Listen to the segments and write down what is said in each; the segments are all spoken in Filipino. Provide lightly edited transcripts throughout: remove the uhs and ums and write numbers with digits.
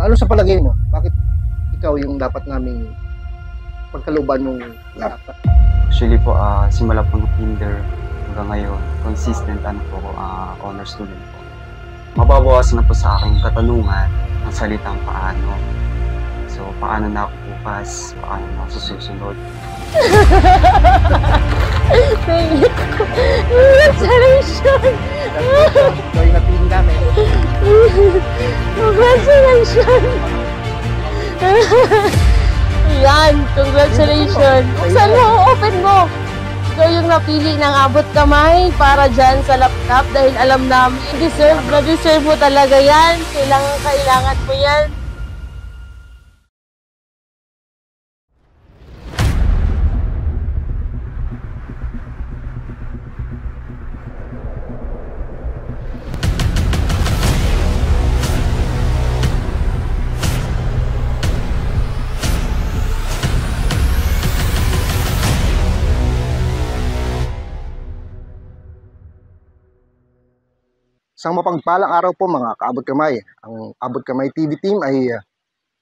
Ano sa palagay mo? Bakit ikaw yung dapat naming pagkaluban ng laptop? Actually po, simula po ng kinder hanggang ngayon, consistent honor student po. Mababawasan na po sa aking katanungan ang salitang paano. So, paano na ako bukas, paano na ako susunod. Congratulations! Ikaw yung napili namin. Congratulations! Yan, congratulations! Buksan mo, open mo! Ikaw yung napili ng abot kamay para dyan sa laptop dahil alam namin, deserve mo talaga yan. Kailangan mo yan. Isang mapagpalang araw po mga kaabot kamay. Ang Abot Kamay TV team ay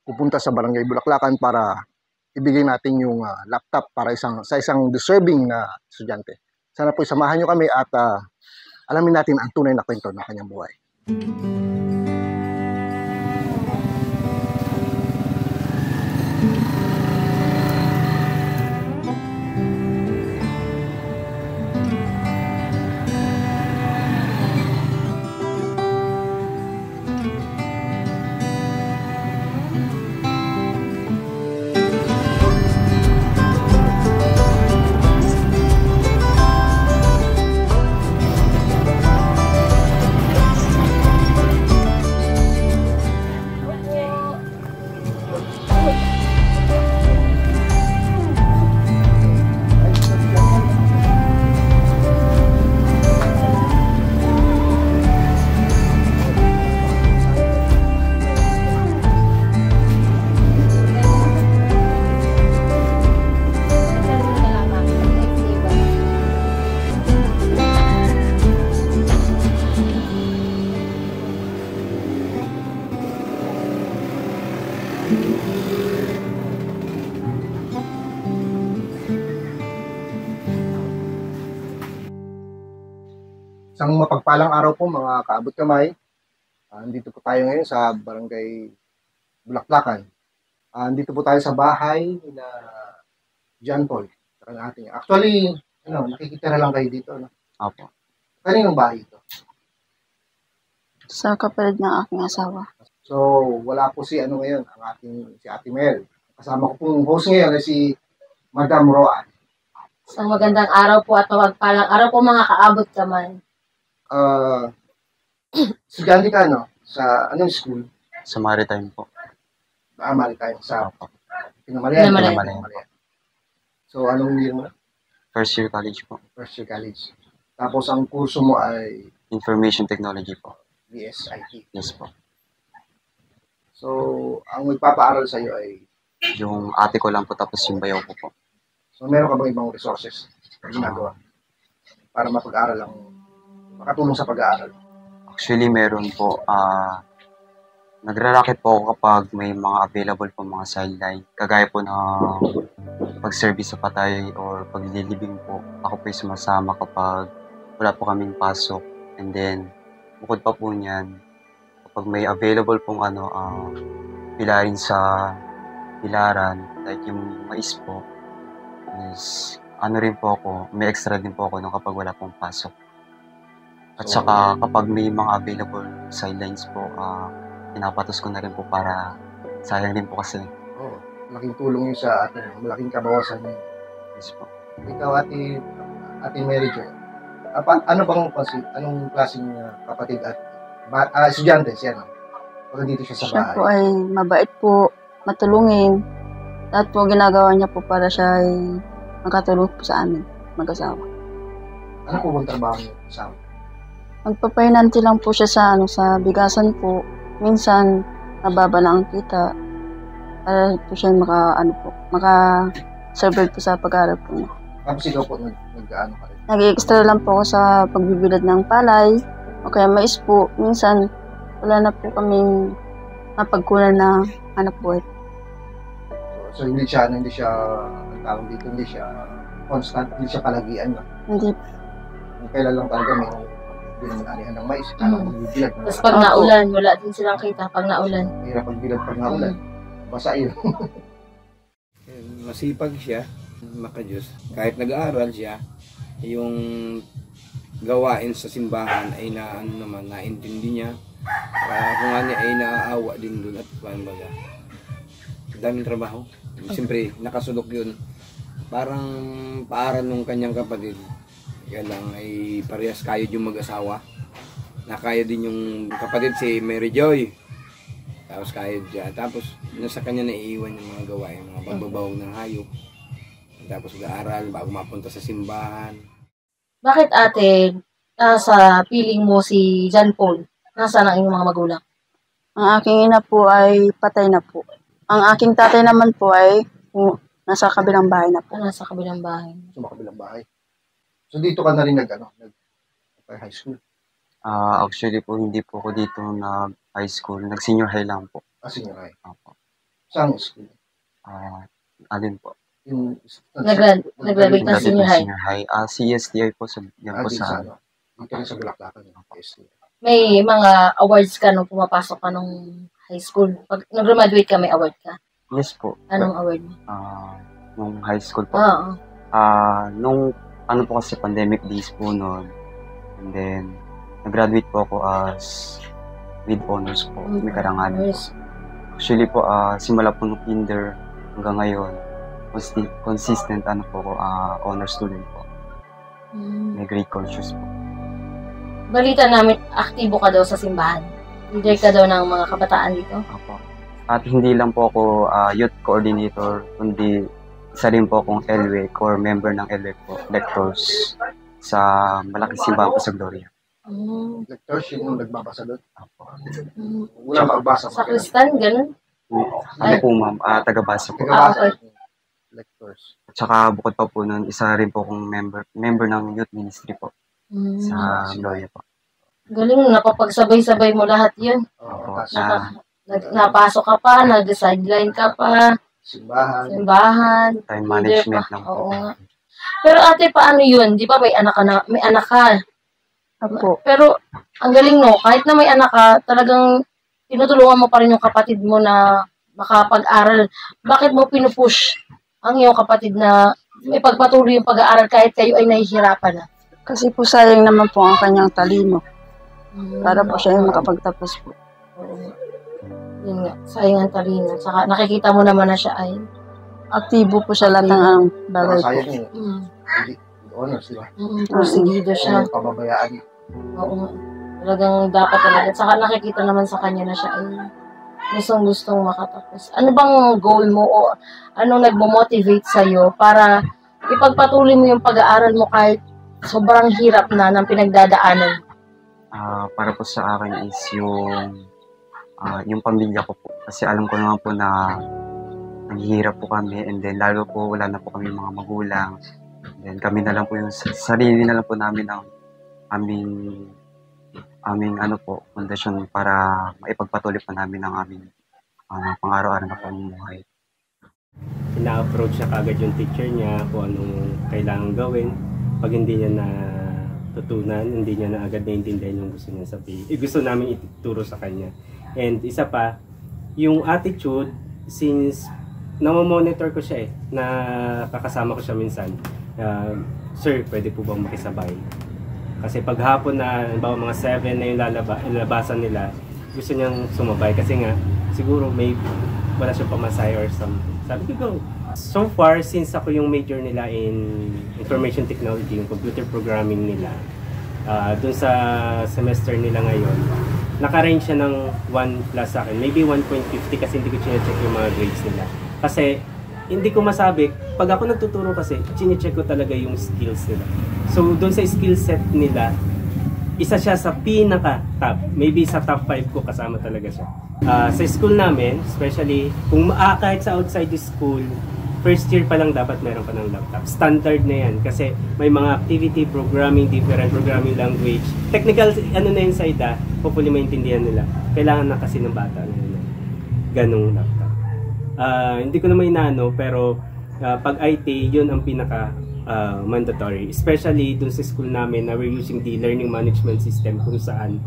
pupunta sa Barangay Bulaklakan para ibigay natin yung laptop para sa isang deserving na estudyante. Sana po samahan nyo kami at alamin natin ang tunay na kwento ng kanyang buhay. Isang mapagpalang araw po mga kaabot kamay. Andito po tayo ngayon sa Barangay Bulaklakan. Andito po tayo sa bahay na John Paul. Actually, nakikita na lang kayo dito. No? Opo. Kaninong bahay ito? Sa kapatid ng aking asawa. So, wala po si ngayon, si Ate Mel. Kasama ko pong host ngayon ay si Madam Roan. Isang magandang araw po at mapagpalang araw po mga kaabot kamay. Estudyante ka, no? Sa anong school? Sa Maritime po. Maritime. Sa Pinamalayan. So, anong year mo na? First year college po. First year college. Tapos, ang kurso mo ay? Information Technology po. BSIT. Yes po. So, ang magpapaaral sa iyo ay? Yung ate ko lang po tapos yung bayaw ko po. So, meron ka bang ibang resources na ginagawa para mapag-aral makatulong sa pag-aaral? Actually, meron po. Nagra-racket po ako kapag may mga available po mga sideline. Kagaya po na pag-service sa patay or paglilibing po. Ako po yung sumasama kapag wala po kaming pasok. And then, bukod pa po niyan, kapag may available pong pilarin sa pilaran, like yung mais po, is rin po ako, may extra din po ako nung kapag wala pong pasok. At saka kapag may mga available sidelines po, pinapatos ko na rin po para sayang din po kasi. Oo, malaking tulong yun sa atin, malaking kabawasan yun. Yes po. Ikaw, Ate Mary Jo, anong klaseng kapatid at estudyante siya, no? Pag dito siya sa bahay. Siya po ay mabait po, matulungin. At po ginagawa niya po para siya ay makatulong po sa amin, mag-asawa. Ano po bang trabaho niyo sa amin? Magpapahinanti lang po siya sa bigasan po. Minsan, nababa na ang kita. Para po siya maka-survive po sa pag-aaral po niya. Tapos ikaw po, nag-ano ka rin? Nag-extra lang po ako sa pagbibilad ng palay. O kaya mais po. Minsan, wala na po kaming mapagkunan ng hanap buhay. So hindi siya ang tawag dito, hindi siya constant, hindi siya palagian. Hindi. Kung kailan lang talaga may binanihan ng mais, kailangan magbibilag. Tapos pag naulan, wala din silang kita pag naulan. Hirap magbilag pag naulan. Basa yun. Masipag siya, makajos. Kahit nag-aaral siya, yung gawain sa simbahan ay naintindi niya. Kung nga niya ay naaawa din doon at pambaga. Daming trabaho. Siyempre, nakasulok yun. Parang paaral nung kanyang kapatid. Kaya lang ay parehas kayod yung mag-asawa. Nakayod din yung kapatid si Mary Joy. Tapos kayod siya. Tapos nasa kanya naiiwan yung mga gawain, mga pagbabawag ng hayop. Tapos mag-aaral bago mapunta sa simbahan. Bakit ate, nasa piling mo si John Paul? Nasaan ang inyong mga magulang? Ang aking ina po ay patay na po. Ang aking tatay naman po ay nasa kabilang bahay na po. Nasa kabilang bahay. Sa makabilang bahay. So dito ka na rin high school? Actually po, hindi po ako dito high school. Nag-senior high lang po. Senior high. Opo. Saan school? Alin po? Nag-graduate ng senior high. CSTI po. Yan po sa... Dito rin sa Bulaklakan. May mga awards ka nung pumapasok ka nung high school. Pag nag-graduate ka, may award ka. Yes po. Anong award mo? Nung high school po. Oo. Nung ano po kasi pandemic days po noon. And then, nag-graduate po ako as with honors po. May karangalan po. Actually po, simula po nung kinder hanggang ngayon, consistent po ako, honor student po. May grade conscious po. Balita namin, aktibo ka daw sa simbahan. Leader ka daw ng mga kabataan dito. Opo. At hindi lang po ako youth coordinator, kundi isa rin po akong LWEC or member ng LWEC po, lectors sa malaking simbahan po sa Gloria. Lectors, yung nagbabasa doon? Wala magbasa. Sa Kristan, ganun? Ano po ma'am, tagabasa po. Okay. Lectors. At saka bukod pa po nun, isa rin po akong member ng youth ministry po sa Gloria po. Galing, napapagsabay-sabay mo lahat yun. Opo. Napasok ka pa, nag-sideline ka pa. Simbahan. Time management lang po. Oo nga. Pero ate, paano yun? Di ba may anak ka? Opo. Pero, ang galing no, kahit na may anak ka, talagang tinutulungan mo pa rin yung kapatid mo na makapag-aral. Bakit mo pinupush ang iyong kapatid na may pagpatuloy yung pag-aaral kahit kayo ay nahihirapan na? Kasi po sayang naman po ang kanyang talino. Para po siya yung makapagtapos po. Yun nga, sayang ang talino. Saka nakikita mo naman na siya ay Aktibo po siya lahat ng bagay po. Sayang yun. Honors, di ba? Prosigido siya. Pababayaan. Oo nga. Talagang dapat talaga. Saka nakikita naman sa kanya na siya ay gustong makatapos. Ano bang goal mo o anong nagmo-motivate sa'yo para ipagpatuloy mo yung pag-aaral mo kahit sobrang hirap na ng pinagdadaanan? Para po sa akin is yung pamilya ko po. Kasi alam ko naman po na naghihirap po kami and then lalo po wala na po kami mga magulang. And then kami na lang po yung sarili na lang po namin ang aming pundasyon para maipagpatuloy po namin ang aming pang-araw-araw na pamumuhay. Ina-approach siya kagad yung teacher niya kung anong kailangan gawin. Pag hindi niya natutunan, hindi niya na agad naiintindihan yung gusto niya sabihin. Gusto namin ituturo sa kanya. And isa pa, yung attitude, since namomonitor ko siya na kakasama ko siya minsan, sir, pwede po bang makisabay? Kasi pag hapon na, mga 7 na yung lalabasan nila, gusto niyang sumabay kasi nga, siguro wala siyang pamasay or something. Sabi ko, go. So far, since ako yung major nila in information technology, yung computer programming nila, dun sa semester nila ngayon, naka-range siya ng 1 plus sa akin. Maybe 1.50 kasi hindi ko chinecheck yung mga grades nila. Kasi hindi ko masabi, pag ako nagtuturo kasi, chinecheck ko talaga yung skills nila. So dun sa skill set nila, isa siya sa pinaka-top. Maybe sa top 5 ko kasama talaga siya. Sa school namin, especially, kung kahit sa outside the school, first year pa lang dapat meron ka ng laptop. Standard na yan kasi may mga activity, programming, different programming language. Technical, na yung side hopefully maintindihan nila. Kailangan na kasi ng bata na yun. ganong laptop. Hindi ko naman inaano, pero pag IT, yun ang pinaka mandatory. Especially dun sa school namin na we're using the learning management system kung saan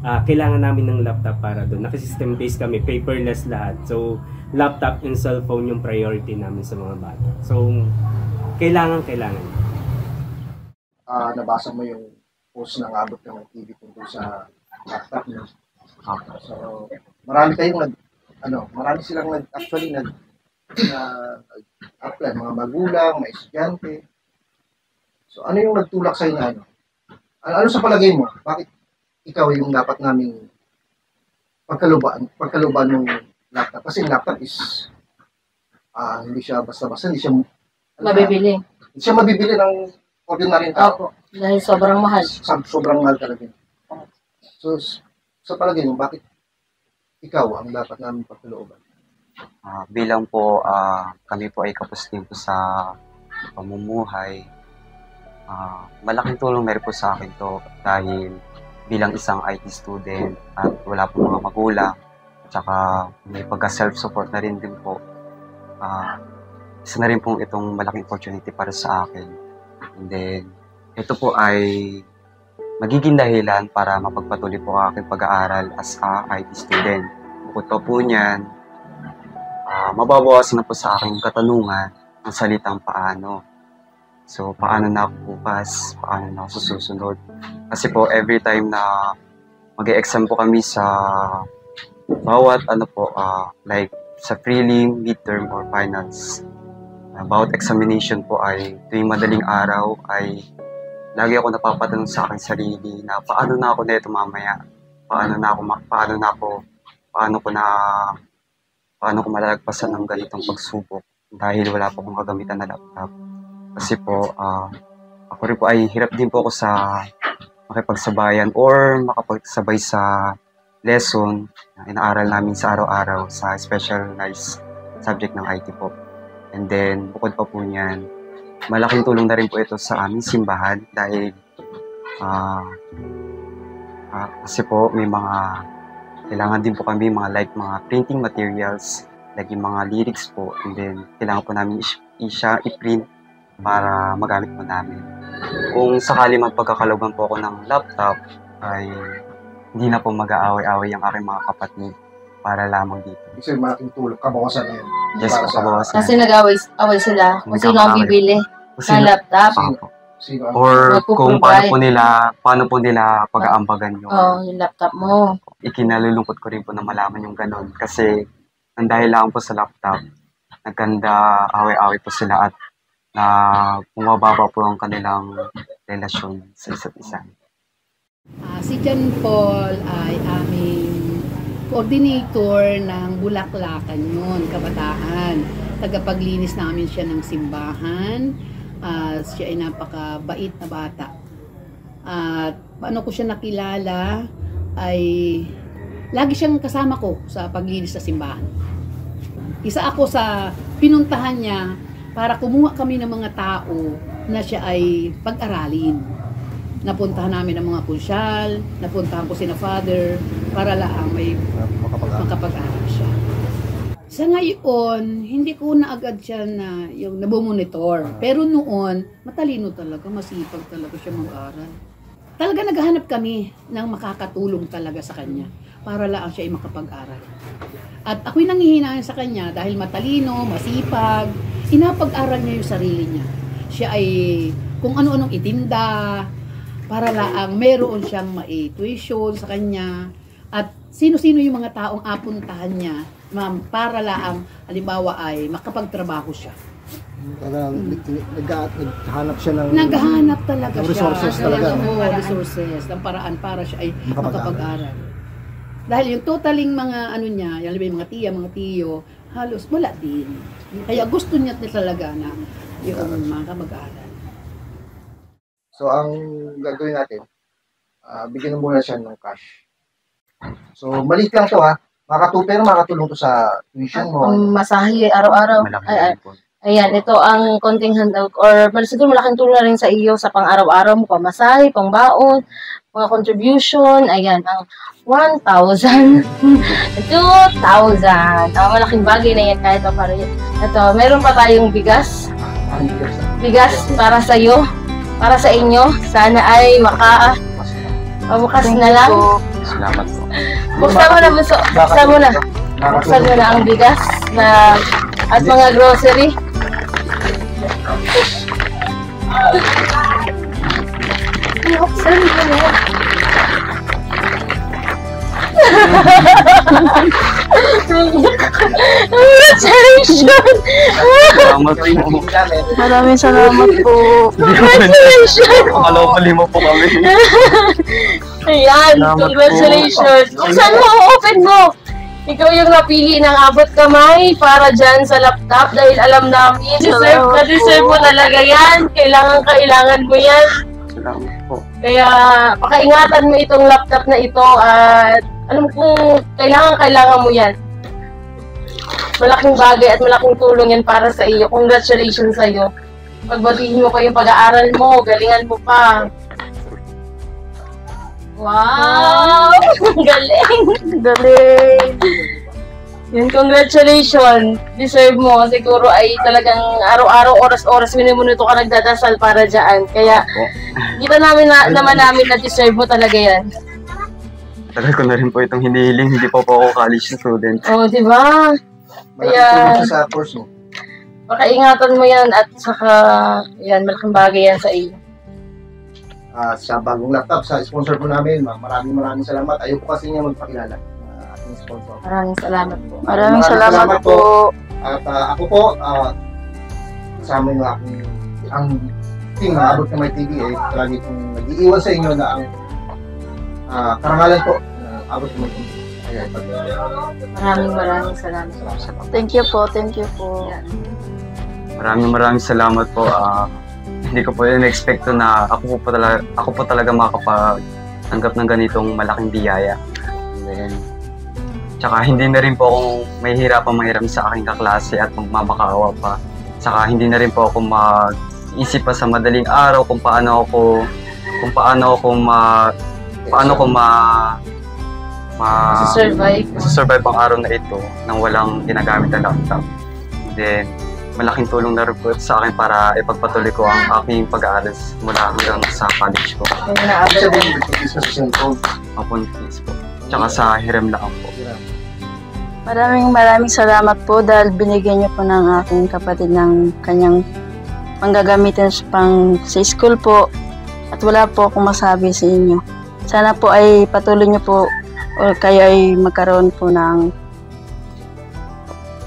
kailangan namin ng laptop para doon. Naka-system based kami, paperless lahat. So, laptop and cellphone yung priority namin sa mga bata. So, kailangan. Nabasa mo yung post ng abot ka ng TV tungkol sa laptop niyo. So, marami silang apply, mga magulang, mga estudyante. So, ano yung nagtulak sa inyo? Ano sa palagay mo? Bakit ikaw yung dapat naming pagkaluban ng laptop? Kasi yung laptop is hindi siya basta-basta, hindi siya mabibili ng ordinary tao. Opo, dahil sobrang mahal. Sobrang mahal talaga. So, sa palagay mo, bakit ikaw ang dapat namin pagkalooban? Bilang po kami po ay kapos din po sa pamumuhay, malaking tulong meron po sa akin to dahil bilang isang IT student at wala po mga magulang, tsaka may pagka-self-support na rin din po. Isa na rin po itong malaking opportunity para sa akin. And then, ito po ay magiging dahilan para mapagpatuloy po ang aking pag-aaral as a IT student. Bukod pa po niyan, mababawasan na po sa aking katanungan ang salitang paano. So, paano na ako bukas? Paano na ako susunod? Kasi po, every time na mag-e-exam po kami sa bawat like sa prelim, midterm, or finals, bawat examination po ay tuwing madaling araw ay lagi ako napapatanong sa aking sarili na paano na ako nito mamaya? Paano ko malalagpasan ng ganitong pagsubok dahil wala po akong kagamitan na laptop. Kasi po, ako rin po ay hirap din po ako sa makipagsabayan or makapagsabay sa lesson na inaaral namin sa araw-araw sa specialized subject ng IT po. And then, bukod pa po niyan, malaking tulong na rin po ito sa aming simbahan dahil kasi po may kailangan din po kami mga printing materials, like yung mga lyrics po, and then kailangan po namin i-print para magamit po namin. Kung sakali man pagkakaloban po ako ng laptop, ay hindi na po mag-aaway-aaway ang aking mga kapatid para lamang dito. Kasi malaking tulong, kabawasan na yun. Yes, kabawasan. Kasi nag-away sila kung sino ang bibili ng laptop. Or kung paano po nila pag-aambagan yung laptop mo. Ikinalulungkot ko rin po na malaman yung ganun. Kasi ang dahil lang po sa laptop, nagkanda away-away po sila at na bumababa po ang kanilang relasyon sa isa't isa. Si John Paul ay aming coordinator ng Bulaklakan noon, kabataan. Tagapaglinis namin siya ng simbahan. Siya ay napakabait na bata. At paano ko siya nakilala ay lagi siyang kasama ko sa paglinis sa simbahan. Isa ako sa pinuntahan niya para kumuha kami ng mga tao na siya ay pag-aralin. Napuntahan namin ang mga punsyal, napuntahan ko sina Father para lang may makapag-aral siya. Sa ngayon, hindi ko na agad siya na yung nabomonitor. Pero noon, matalino talaga, masipag talaga siya mag-aral. Talaga naghahanap kami ng makakatulong talaga sa kanya para lang siya ay makapag-aral. At ako'y nanghihinayang sa kanya dahil matalino, masipag, inapag-aral niya yung sarili niya. Siya ay kung ano-anong itinda, para lang meron siyang ma-tuition sa kanya. At sino-sino yung mga taong apuntahan niya, ma'am, para lang, halimbawa ay makapagtrabaho siya. Naghahanap siya ng... Naghahanap talaga siya. Resources talaga. Resources, ng paraan para siya ay makapag-aral. Dahil yung totaling mga ano niya, yung mga tiya, mga tiyo, halos wala din. Kaya gusto niya talaga na yung makapag-aral. So, ang gagawin natin, bigyan mo muna siya ng cash. So, maliit lang to ha. Pero makatulong to sa tuition mo. Ang masahe araw-araw. Ayan, ito ang konting handout or siguro malaking tulong na rin sa iyo sa pang-araw-araw mo, pamasahe, pangbaon, mga contribution. Ayan, ang 1,000. 2,000. Malaking bagay na yan kahit pa para yan. Ito, meron pa tayong bigas. Bigas para sa iyo, para sa inyo. Sana ay mabukas na lang. Salamat po. Buksan mo na, buksan mo na. Buksan mo na ang bigas na at mga grocery. Buksan mo na. Congratulations! Salamat po. Maraming salamat po. Congratulations! Malopali mo po kami. Ayan, Salamat congratulations! Buksan mo, open mo! Ikaw yung napili ng abot kamay para dyan sa laptop dahil alam namin, deserve mo talaga yan. Kailangan mo yan. Salamat po. Kaya pakaingatan mo itong laptop na ito at alam kong kailangan mo yan. Malaking bagay at malaking tulong yan para sa iyo. Congratulations sa iyo. Pagbatihin mo pa yung pag-aaral mo, galingan mo pa. Wow! Galing! Galing. Yun, congratulations. Deserve mo. Siguro ay talagang araw-araw, oras-oras, minuto ka nagdadasal para dyan. Kaya, kita naman namin na deserve mo talaga yan. Tagal ko na rin po itong hinihiling. Hindi po ako college student. Oh, di ba? Malaking tulong sa course mo. Pakaingatan mo yan at saka, yan, malaking bagay yan sa iyo. Sa bagong laptop, sa sponsor po namin, maraming salamat. Ayaw po kasi niya magpakilala. Ating sponsor. Maraming salamat po. Maraming salamat po. At ako po, kasama yung ang team ng Abot Kamay TV ay lagi pong nag-iiwan sa inyo na ang karangalan po ng Abot Kamay TV. Ayan, Maraming salamat. Thank you po. Thank you po. Maraming salamat po. Hindi ko po in-expect na ako po talaga makakapagtanggap ng ganitong malaking biyaya. And then, tsaka hindi na rin po akong mahihirapan sa aking kaklase at magmamakaawa pa. Tsaka hindi na rin po ako mag-isip pa sa madaling araw kung paano ako survive ang araw na ito nang walang ginagamit na laptop. And then, malaking tulong na rin po sa akin para ipagpatuloy ko ang aking pag-aaral mula hanggang sa college ko. Isa din, sa cellphone. Upon fees po. Tsaka sa hiram lang po. Maraming salamat po dahil binigyan niyo po ng aking kapatid ng kanyang panggagamitin sa school po. At wala po akong masabi sa inyo. Sana po ay patuloy niyo po o kayo ay magkaroon po ng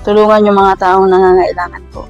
tulungan yung mga taong nangangailangan po.